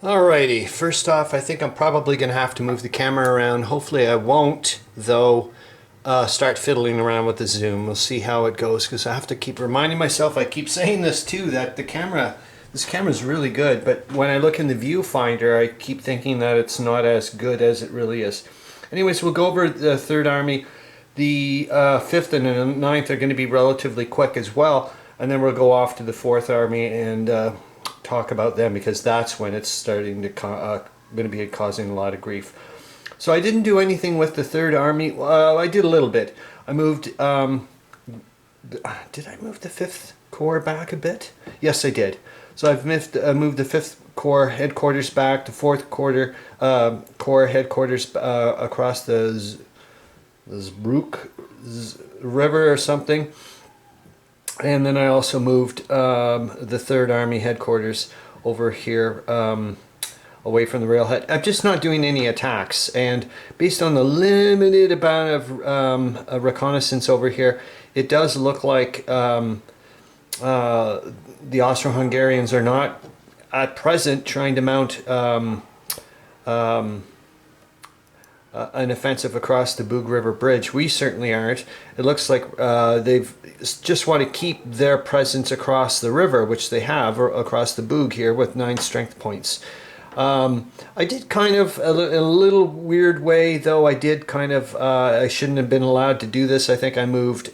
Alrighty, first off, I think I'm probably going to have to move the camera around. Hopefully I won't, though, start fiddling around with the zoom. We'll see how it goes, because I have to keep reminding myself, I keep saying this too, that this camera is really good, but when I look in the viewfinder, I keep thinking that it's not as good as it really is. Anyways, we'll go over the Third Army. The 5th and the 9th are going to be relatively quick as well, and then we'll go off to the 4th Army and talk about them, because that's when it's starting to going to be causing a lot of grief. So I didn't do anything with the Third Army. Well, I did a little bit. I moved. Did I move the 5th Corps back a bit? Yes, I did. So I've moved the 5th Corps headquarters back, the 4th Corps headquarters across the Zbruch River or something. And then I also moved the 3rd Army headquarters over here away from the railhead. I'm just not doing any attacks. And based on the limited amount of reconnaissance over here, it does look like the Austro-Hungarians are not at present trying to mount an offensive across the Bug River Bridge. We certainly aren't. It looks like they've just want to keep their presence across the river, which they have, or across the Bug here with 9 strength points. I did kind of, in a little weird way, though, I did kind of, I shouldn't have been allowed to do this. I think I moved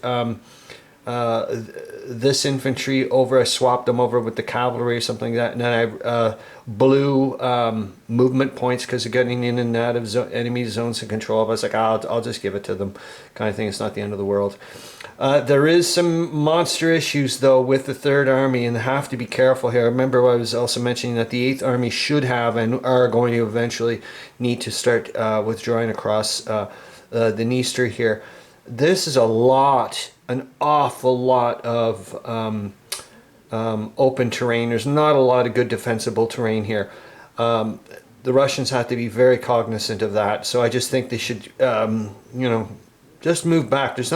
this infantry over, I swapped them over with the cavalry or something like that, and then I blew movement points because of getting in and out of enemy zones of control. I was like, I'll just give it to them, kind of thing. It's not the end of the world. There is some monster issues, though, with the 3rd Army, and have to be careful here. Remember, I was also mentioning that the 8th Army should have and are going to eventually need to start withdrawing across the Dniester here. This is an awful lot of open terrain. There's not a lot of good defensible terrain here. The Russians have to be very cognizant of that. So I just think they should, just move back. There's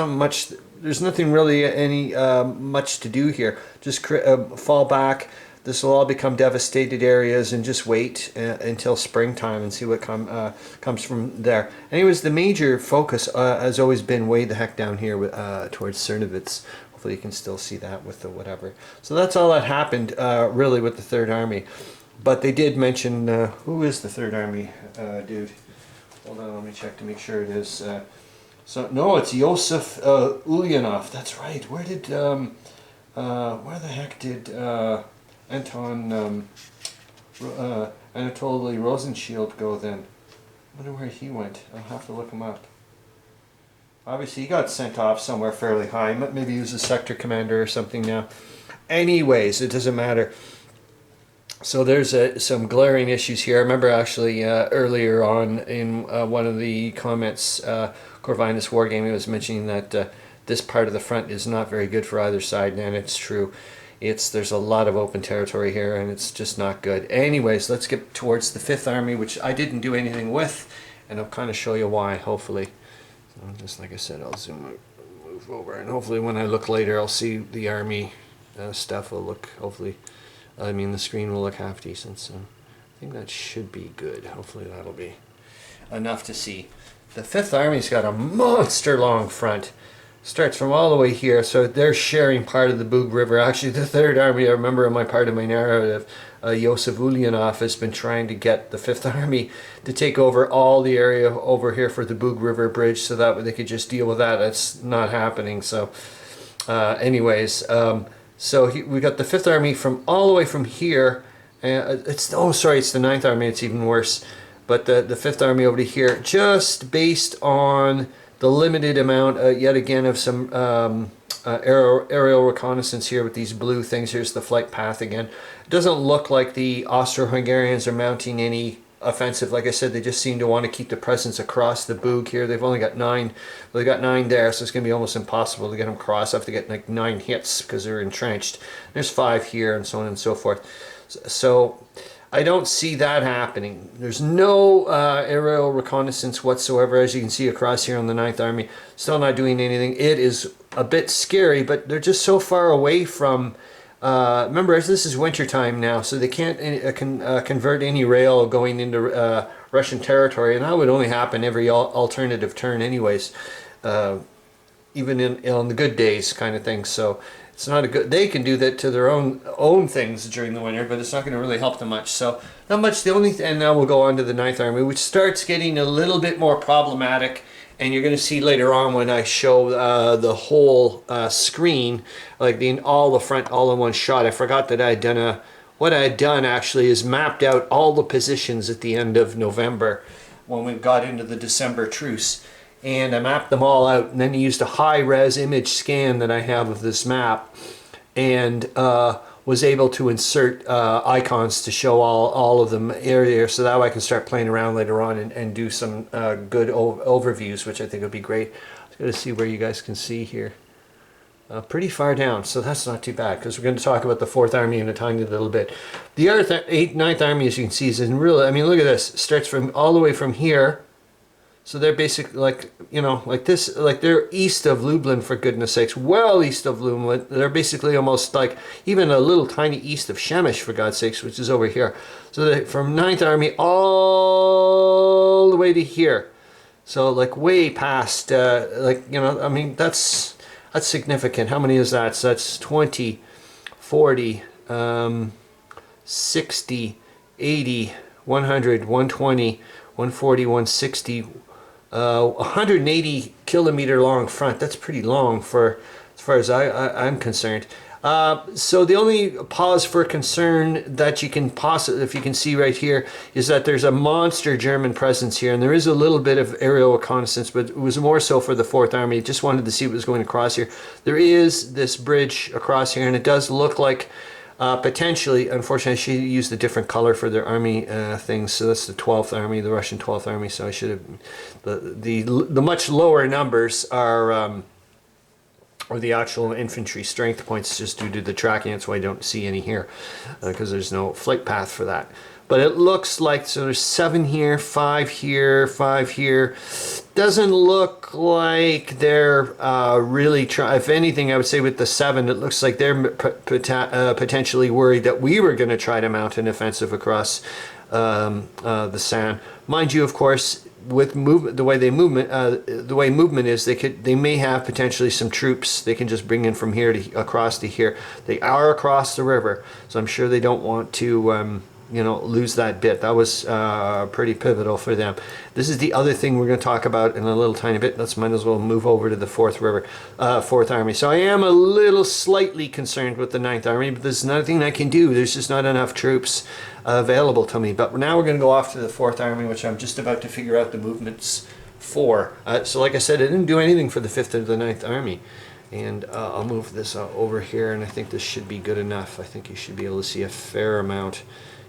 nothing really much to do here. Just fall back. This will all become devastated areas, and just wait until springtime and see what comes from there. Anyways, the major focus has always been way the heck down here towards Cernowitz. Hopefully you can still see that with the whatever. So that's all that happened really with the 3rd Army. But they did mention, who is the 3rd Army dude? Hold on, let me check to make sure it is. So no, it's Yosef Ulyanov. That's right. Where the heck did Anatoly Rosenshield go then? I wonder where he went. I'll have to look him up. Obviously, he got sent off somewhere fairly high. Maybe he was a sector commander or something now. Anyways, it doesn't matter. So there's some glaring issues here. I remember actually earlier on in one of the comments, Corvinus Wargaming was mentioning that this part of the front is not very good for either side, and it's true. There's a lot of open territory here, and it's just not good. Anyways, let's get towards the 5th Army, which I didn't do anything with, and I'll kind of show you why, hopefully. So just like I said, I'll move over, and hopefully when I look later, I'll see the Army stuff will look, hopefully, the screen will look half decent, so I think that should be good. Hopefully that'll be enough to see. The 5th Army's got a monster long front. Starts from all the way here, so they're sharing part of the Bug River. Actually, the 3rd Army, I remember in my part of my narrative, Yosef Ulyanov has been trying to get the 5th Army to take over all the area over here for the Bug River Bridge, so that way they could just deal with that. That's not happening. So anyways, we got the 5th Army from all the way from here. It's the 9th Army. It's even worse. But the 5th Army over to here, just based on the limited amount, yet again, of some aerial reconnaissance here with these blue things. Here's the flight path again. It doesn't look like the Austro-Hungarians are mounting any offensive. Like I said, they just seem to want to keep the presence across the Bug here. They've only got 9. Well, they got 9 there, so it's going to be almost impossible to get them across. I have to get like 9 hits because they're entrenched. There's 5 here, and so on and so forth. So I don't see that happening. There's no aerial reconnaissance whatsoever, as you can see across here on the 9th Army. Still not doing anything. It is a bit scary, but they're just so far away from remember, this is winter time now, so they can't convert any rail going into Russian territory, and that would only happen every alternative turn anyways, even on the good days kind of thing. So it's not a good, they can do that to their own things during the winter, but it's not going to really help them much. So not much. The only and now we'll go on to the Ninth Army, which starts getting a little bit more problematic. And you're going to see later on when I show the whole screen, like all the front all in one shot. I forgot that I had done what I had done actually is mapped out all the positions at the end of November when we got into the December truce. And I mapped them all out, and then used a high-res image scan that I have of this map, and was able to insert icons to show all of them area, so that way I can start playing around later on and do some good overviews, which I think would be great. I'm going to see where you guys can see here. Pretty far down, so that's not too bad, because we're going to talk about the 4th Army in a tiny little bit. The other 9th Army, as you can see, is in really, I mean, look at this. It starts from all the way from here. So they're basically like, you know, like this, like they're east of Lublin, for goodness sakes, well east of Lublin. They're basically almost like even a little tiny east of Przemyśl, for God's sakes, which is over here. So from 9th Army all the way to here. So like way past, like, you know, I mean, that's significant. How many is that? So that's 20, 40, 60, 80, 100, 120, 140, 160, 180 kilometer long front. That's pretty long for as far as I'm concerned. So the only pause for concern that you can possibly, if you can see right here, is that there's a monster German presence here, and there is a little bit of aerial reconnaissance, but it was more so for the 4th Army. Just wanted to see what was going across here. There is this bridge across here, and it does look like potentially, unfortunately, I should use the different color for their army things. So that's the 12th Army, the Russian 12th Army. So I should have the much lower numbers are or the actual infantry strength points, just due to the tracking. That's why I don't see any here, because there's no flight path for that. But it looks like, so there's 7 here, 5 here, 5 here. Doesn't look like they're really trying. If anything, I would say with the 7, it looks like they're potentially worried that we were going to try to mount an offensive across the San. Mind you, of course, with movement, the way movement is, they may have potentially some troops they can just bring in from here to across to here. They are across the river, so I'm sure they don't want to you know, lose that bit. That was pretty pivotal for them. This is the other thing we're going to talk about in a little tiny bit. Might as well move over to the 4th Army. So I am a little slightly concerned with the 9th Army, but there's nothing I can do. There's just not enough troops available to me. But now we're going to go off to the 4th Army, which I'm just about to figure out the movements for. So like I said, I didn't do anything for the 5th or the 9th Army. And I'll move this over here, and I think this should be good enough. I think you should be able to see a fair amount.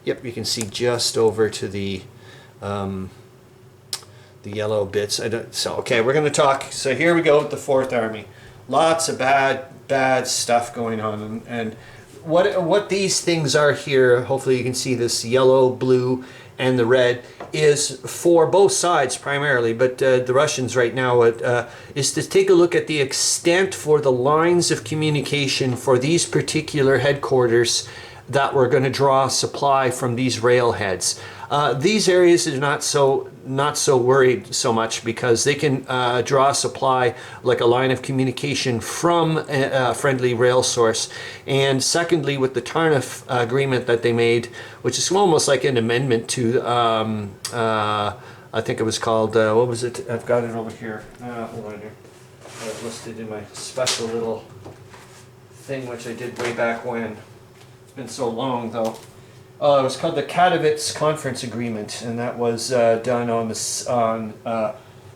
Yep, you can see just over to the yellow bits. So okay, we're going to talk. So here we go with the 4th Army. Lots of bad stuff going on, and what these things are here. Hopefully you can see this yellow, blue, and the red is for both sides primarily, but the Russians right now is to take a look at the extent for the lines of communication for these particular headquarters that we're going to draw supply from these railheads. These areas are not so worried so much, because they can draw supply like a line of communication from a friendly rail source. And secondly, with the Tarnów agreement that they made, which is almost like an amendment to I think it was called what was it? I've got it over here. Hold on here. I have it listed in my special little thing, which I did way back when. It's been so long though. It was called the Katowice Conference Agreement, and that was done on the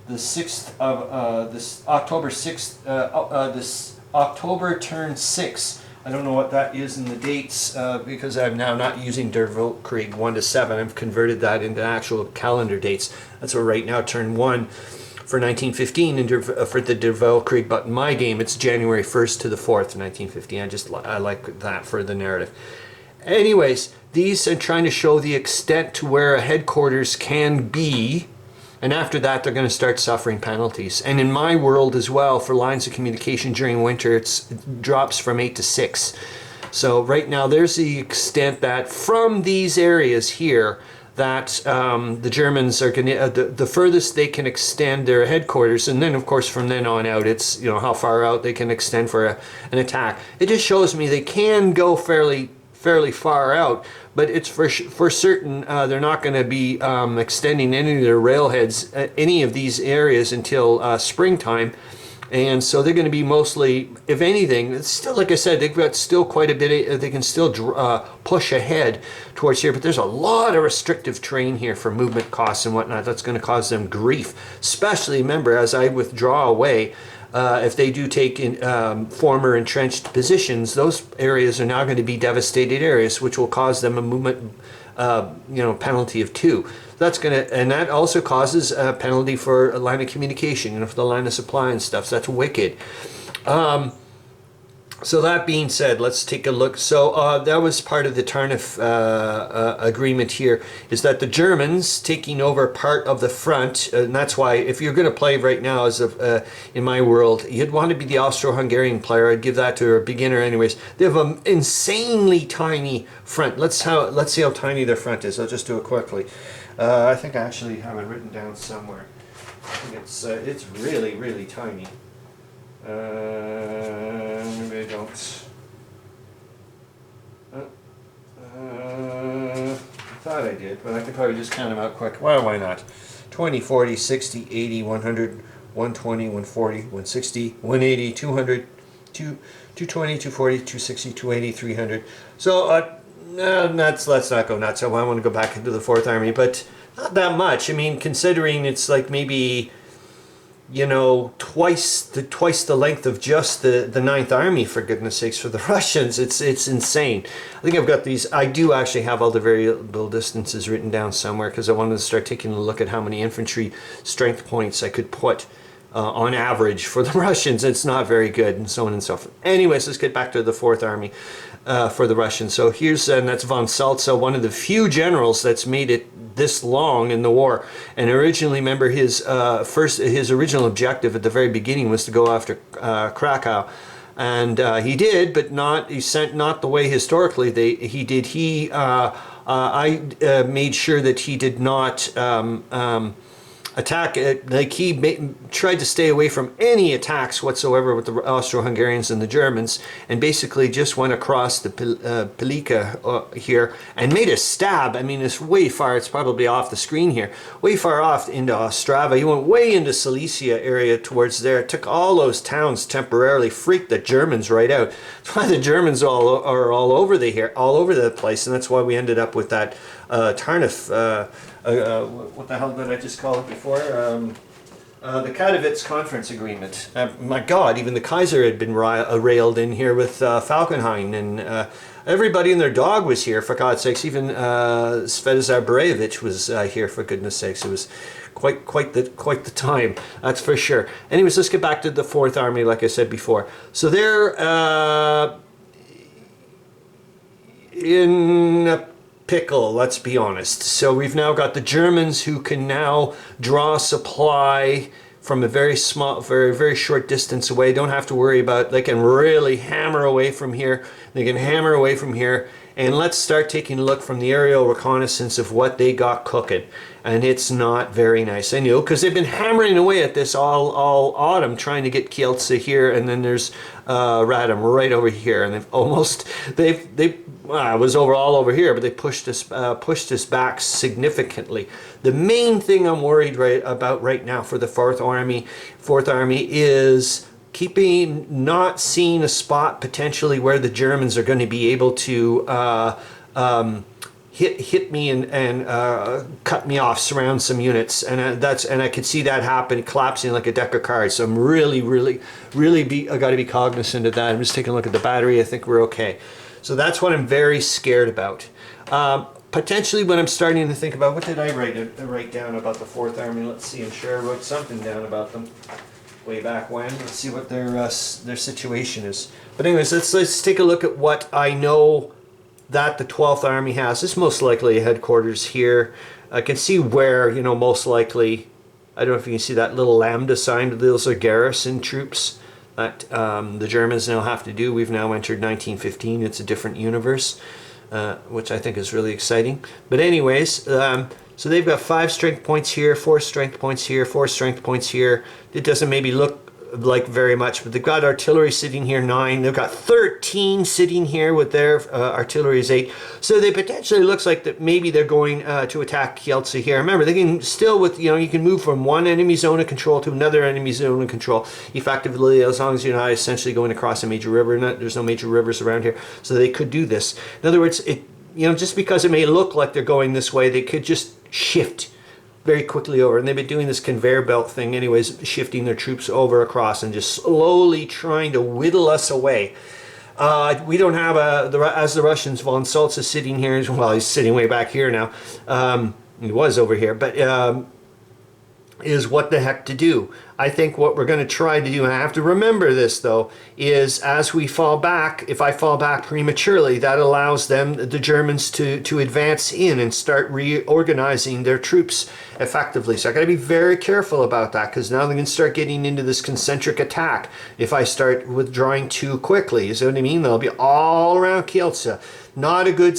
6th of this October 6th. This October turn 6. I don't know what that is in the dates because I'm now not using Der Weltkrieg 1 to 7. I've converted that into actual calendar dates. That's where right now turn 1 for 1915 and for the Der Weltkrieg, but in my game it's January 1st to the 4th, 1915. I like that for the narrative. Anyways, these are trying to show the extent to where a headquarters can be, and after that they're going to start suffering penalties. And in my world as well, for lines of communication during winter, it drops from 8 to 6. So right now there's the extent that from these areas here that the Germans are going to, the furthest they can extend their headquarters, and then of course from then on out it's, you know, how far out they can extend for an attack. It just shows me they can go fairly far out, but it's for certain they're not going to be extending any of their railheads, any of these areas until springtime. And so they're going to be mostly, if anything, it's still, like I said, they've got still quite a bit, they can still push ahead towards here, but there's a lot of restrictive terrain here for movement costs and whatnot. That's going to cause them grief, especially, remember, as I withdraw away, if they do take in former entrenched positions, those areas are now going to be devastated areas, which will cause them a movement penalty of 2. That's gonna, and that also causes a penalty for a line of communication, for the line of supply and stuff. So that's wicked. So that being said, let's take a look. So that was part of the Tarnów agreement here, is that the Germans taking over part of the front, and that's why if you're going to play right now as in my world, you'd want to be the Austro-Hungarian player. I'd give that to a beginner anyways. They have an insanely tiny front. Let's see how tiny their front is. I'll just do it quickly. I think I actually have it written down somewhere. I think it's really, really tiny. Maybe I don't. I thought I did, but I could probably just count them out quick. Well, why not? 20, 40, 60, 80, 100, 120, 140, 160, 180, 200, 220, 240, 260, 280, 300. So let's not go nuts. I want to go back into the 4th Army, but not that much. I mean, considering it's like maybe, twice the length of just the 9th Army, for goodness sakes, for the Russians. It's insane. I think I've got these. I do actually have all the variable distances written down somewhere, because I wanted to start taking a look at how many infantry strength points I could put on average for the Russians. It's not very good, and so on and so forth. Anyways, let's get back to the 4th Army for the Russians. So here's, and that's von Salza, one of the few generals that's made it this long in the war. And originally, remember, his original objective at the very beginning was to go after Krakow, and he did, but he sent not the way historically he did. I made sure that he did not attack it. Like, he tried to stay away from any attacks whatsoever with the Austro-Hungarians and the Germans, and basically just went across the Pilika here and made a stab. I mean, it's way far, it's probably off the screen here, way far off into Ostrava. He went way into Silesia area towards there, took all those towns temporarily, freaked the Germans right out. That's why the Germans are all over the place, and that's why we ended up with that Tarnów, what the hell did I just call it before? The Katowice Conference Agreement. My God, even the Kaiser had been railed in here with Falkenhayn, and everybody and their dog was here, for God's sakes. Even Svetozar Borevich was here, for goodness sakes. It was quite the time, that's for sure. Anyways, let's get back to the 4th Army, like I said before. So they're in a pickle, let's be honest. So we've now got the Germans who can now draw supply from a very very short distance away. Don't have to worry about, they can really hammer away from here. They can hammer away from here. And let's start taking a look from the aerial reconnaissance of what they got cooking. And it's not very nice. I know, because they've been hammering away at this all autumn, trying to get Kielce here, and then there's Radom right over here, and I was all over here, but they pushed us back significantly. The main thing I'm worried about right now for the 4th Army is not seeing a spot potentially where the Germans are going to be able to hit me and cut me off, surround some units, and I could see that happen, collapsing like a deck of cards. So I'm really I got to be cognizant of that. I'm just taking a look at the battery. I think we're okay. So that's what I'm very scared about. Potentially, when I'm starting to think about, what did I write down about the 4th Army? Let's see. I'm sure I wrote something down about them way back when. Let's see what their situation is. But anyways, let's take a look at what I know that the 12th Army has. This is most likely a headquarters here. I can see where, most likely, I don't know if you can see that little lambda sign. Those are garrison troops. that the Germans now have to do. We've now entered 1915. It's a different universe, which I think is really exciting. But anyways, so they've got 5 strength points here, 4 strength points here, 4 strength points here. It doesn't maybe look like very much, but they've got artillery sitting here 9. They've got 13 sitting here with their artillery is 8. So they potentially looks like that maybe they're going to attack Kielce here. Remember, they can still with, you know, you can move from one enemy zone of control to another enemy zone of control effectively, as long as you're not essentially going across a major river. There's no major rivers around here, so they could do this. In other words, you know, just because it may look like they're going this way, they could just shift very quickly over, and they've been doing this conveyor belt thing anyways, shifting their troops over across and just slowly trying to whittle us away. We don't have as the Russians, von Saltz is sitting here, well, he's sitting way back here now, he was over here, but is what the heck to do. I think what we're going to try to do, and I have to remember this though, is as we fall back, if I fall back prematurely, that allows them, the Germans, to advance in and start reorganizing their troops effectively. So I got to be very careful about that, because now they can start getting into this concentric attack if I start withdrawing too quickly. You see what I mean? They'll be all around Kielce. Not a good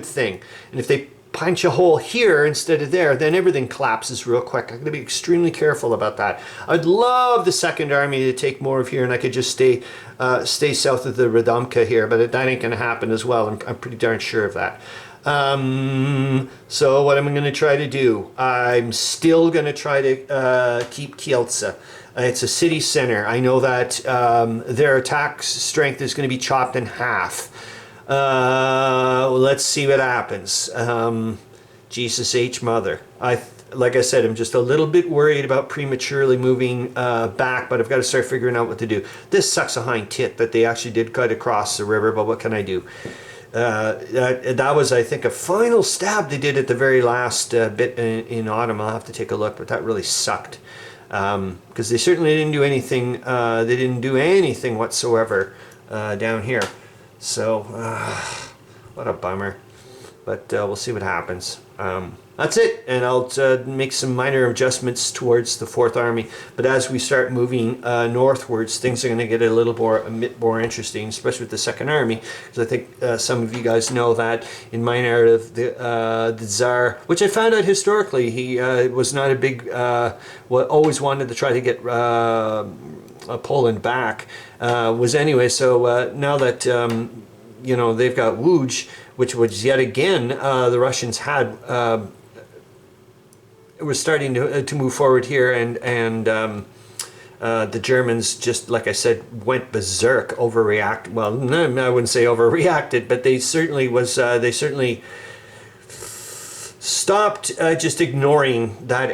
thing. And if they punch a hole here instead of there, then everything collapses real quick. I'm going to be extremely careful about that. I'd love the Second Army to take more of here, and I could just stay south of the Radomka here, but that ain't going to happen as well. I'm pretty darn sure of that. So what am I going to try to do? I'm still going to try to keep Kielce. It's a city center. I know that their attack strength is going to be chopped in half. Let's see what happens. Jesus H. Mother. Like I said, I'm just a little bit worried about prematurely moving back, but I've got to start figuring out what to do. This sucks a hind tit that they actually did cut across the river, but what can I do? That was, I think, a final stab they did at the very last bit in autumn. I'll have to take a look, but that really sucked. Because they certainly didn't do anything, they didn't do anything whatsoever down here. So, what a bummer. But we'll see what happens. That's it, and I'll make some minor adjustments towards the 4th Army. But as we start moving northwards, things are going to get a bit more interesting, especially with the 2nd Army. Because I think some of you guys know that in my narrative, the Tsar, which I found out historically, he was not a big, always wanted to try to get Poland back, was anyway. So now that you know, they've got Łódź, which was yet again the Russians had was starting to move forward here, and the Germans, just like I said, went berserk, overreact. Well, no, I wouldn't say overreacted, but they certainly stopped just ignoring that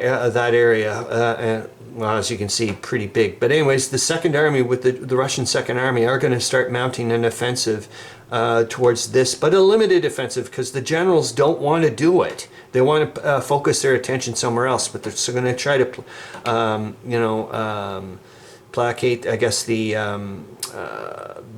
area. Well, as you can see, pretty big. But anyways, the 2nd Army with the Russian 2nd Army are going to start mounting an offensive towards this, but a limited offensive, because the generals don't want to do it. They want to focus their attention somewhere else, but they're going to try to, placate, I guess, the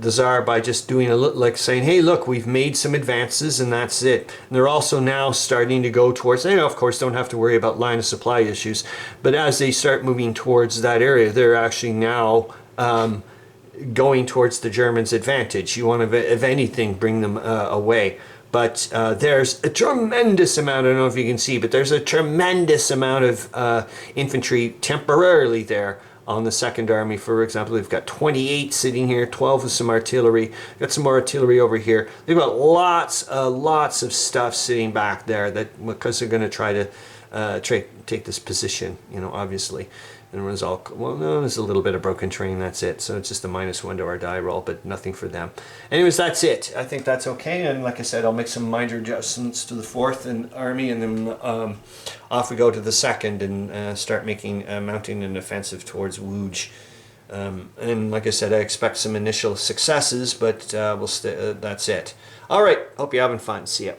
Tsar by just doing like saying, hey, look, we've made some advances and that's it. And they're also now starting to go towards, they of course don't have to worry about line of supply issues, but as they start moving towards that area, they're actually now going towards the Germans' advantage. You want to, if anything, bring them away. But there's a tremendous amount, I don't know if you can see, but there's a tremendous amount of infantry temporarily there on the 2nd Army. For example, they've got 28 sitting here, 12 with some artillery. Got some more artillery over here. They've got lots of stuff sitting back there, that because they're going to try to take this position, you know, obviously. And it was all, well, no, there's a little bit of broken terrain, that's it. So it's just a -1 to our die roll, but nothing for them. Anyways, that's it. I think that's okay. And like I said, I'll make some minor adjustments to the 4th Army, and then off we go to the 2nd and start making mounting an offensive towards Łódź. And like I said, I expect some initial successes, but that's it. All right. Hope you're having fun. See ya.